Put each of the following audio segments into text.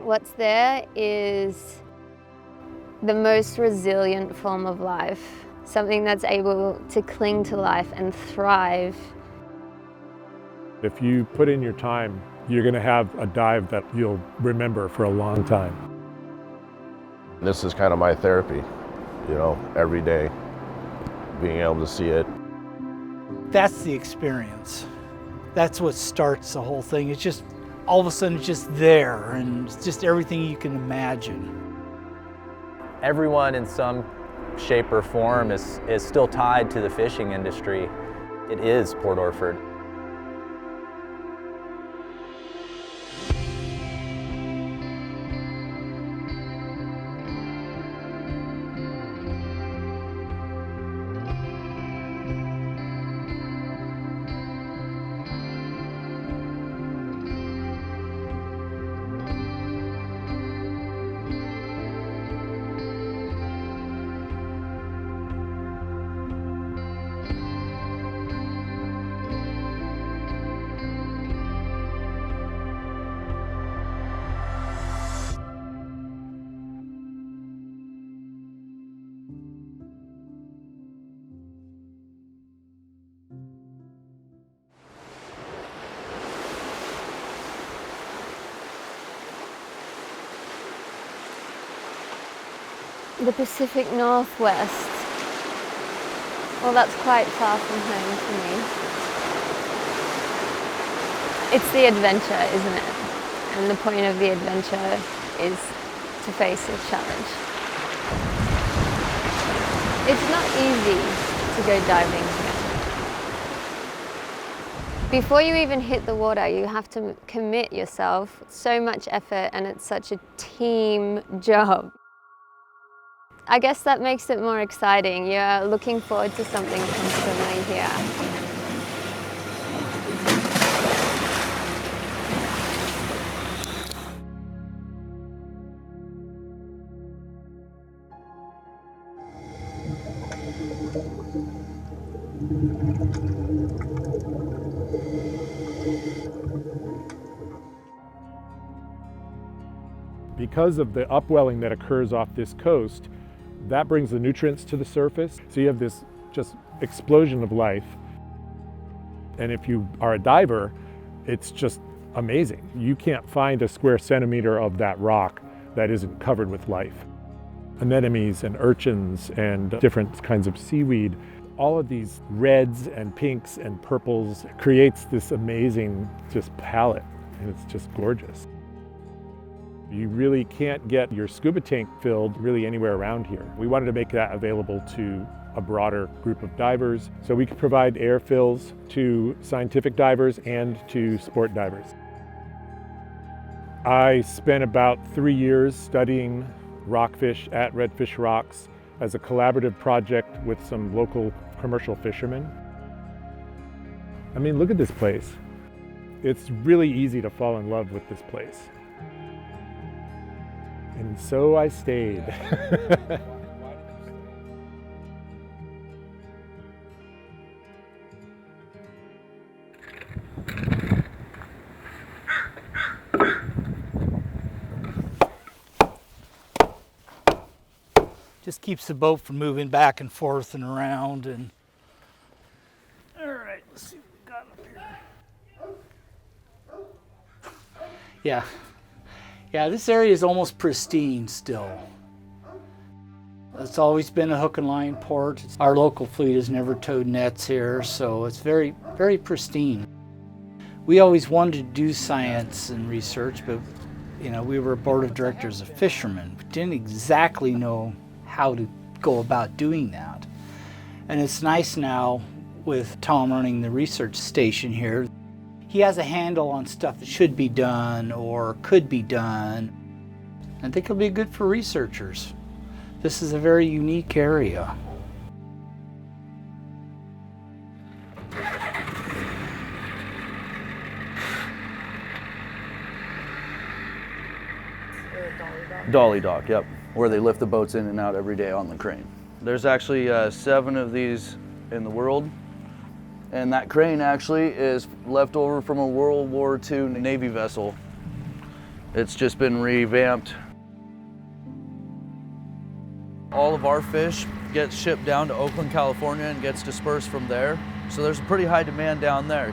What's there is the most resilient form of life, something that's able to cling to life and thrive. If you put in your time, you're going to have a dive that you'll remember for a long time. This is kind of my therapy, you know, every day, being able to see it. That's the experience. That's what starts the whole thing. It's just, all of a sudden it's just there, and it's just everything you can imagine. Everyone in some shape or form is still tied to the fishing industry. It is Port Orford. The Pacific Northwest. Well, that's quite far from home for me. It's the adventure, isn't it? And the point of the adventure is to face a challenge. It's not easy to go diving here. Before you even hit the water, you have to commit yourself. So much effort, and it's such a team job. I guess that makes it more exciting. You're looking forward to something constantly here. Because of the upwelling that occurs off this coast, that brings the nutrients to the surface. So you have this just explosion of life. And if you are a diver, it's just amazing. You can't find a square centimeter of that rock that isn't covered with life. Anemones and urchins and different kinds of seaweed. All of these reds and pinks and purples creates this amazing just palette, and it's just gorgeous. You really can't get your scuba tank filled really anywhere around here. We wanted to make that available to a broader group of divers, so we could provide air fills to scientific divers and to sport divers. I spent about 3 years studying rockfish at Redfish Rocks as a collaborative project with some local commercial fishermen. I mean, look at this place. It's really easy to fall in love with this place. And so I stayed. Just keeps the boat from moving back and forth and around. And all right, let's see what we got up here. Yeah, this area is almost pristine still. It's always been a hook and line port. Our local fleet has never towed nets here, so it's very, very pristine. We always wanted to do science and research, but you know, we were a board of directors of fishermen. We didn't exactly know how to go about doing that. And it's nice now with Tom running the research station here. He has a handle on stuff that should be done or could be done. I think it'll be good for researchers. This is a very unique area. Dolly dock, yep, where they lift the boats in and out every day on the crane. There's actually 7 of these in the world. And that crane actually is left over from a World War II Navy vessel. It's just been revamped. All of our fish gets shipped down to Oakland, California and gets dispersed from there. So there's a pretty high demand down there.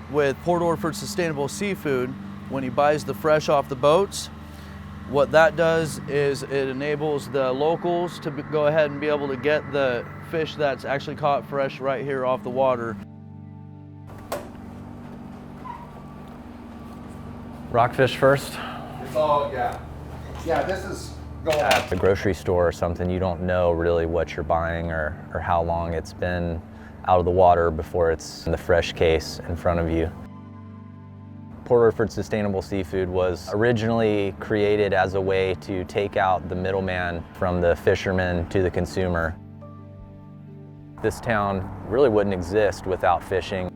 With Port Orford Sustainable Seafood, when he buys the fresh off the boats, what that does is it enables the locals to go ahead and be able to get the fish that's actually caught fresh right here off the water. Rockfish first. It's all, yeah. Yeah, this is going At the grocery store or something, you don't know really what you're buying or how long it's been out of the water before it's in the fresh case in front of you. Port Orford Sustainable Seafood was originally created as a way to take out the middleman from the fisherman to the consumer. This town really wouldn't exist without fishing.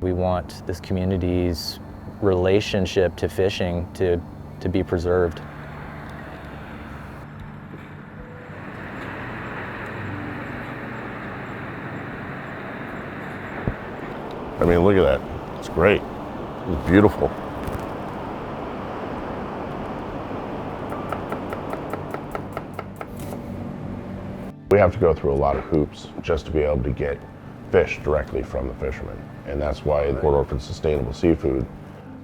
We want this community's relationship to fishing to be preserved. I mean, look at that. It's great. It's beautiful. We have to go through a lot of hoops just to be able to get fish directly from the fishermen. And that's why Port Orford Sustainable Seafood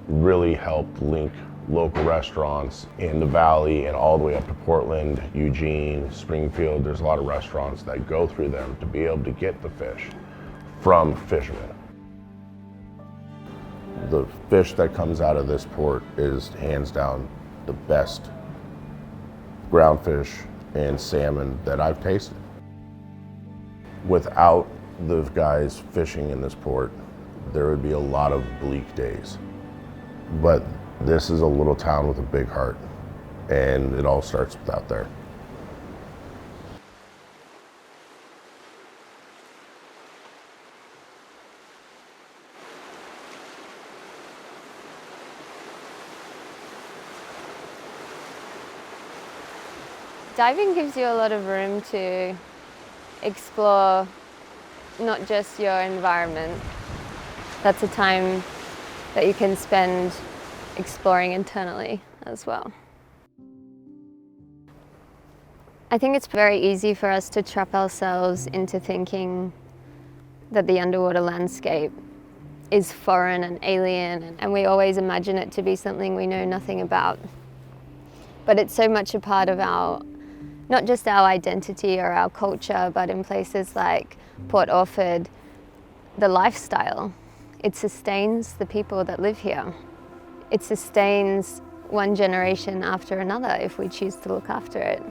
really helped link local restaurants in the valley and all the way up to Portland, Eugene, Springfield. There's a lot of restaurants that go through them to be able to get the fish from fishermen. The fish that comes out of this port is hands down the best ground fish and salmon that I've tasted. Without the guys fishing in this port, there would be a lot of bleak days. But this is a little town with a big heart, and it all starts out there. Diving gives you a lot of room to explore not just your environment. That's a time that you can spend exploring internally as well. I think it's very easy for us to trap ourselves into thinking that the underwater landscape is foreign and alien, and we always imagine it to be something we know nothing about. But it's so much a part of not just our identity or our culture, but in places like Port Orford, the lifestyle. It sustains the people that live here. It sustains one generation after another if we choose to look after it.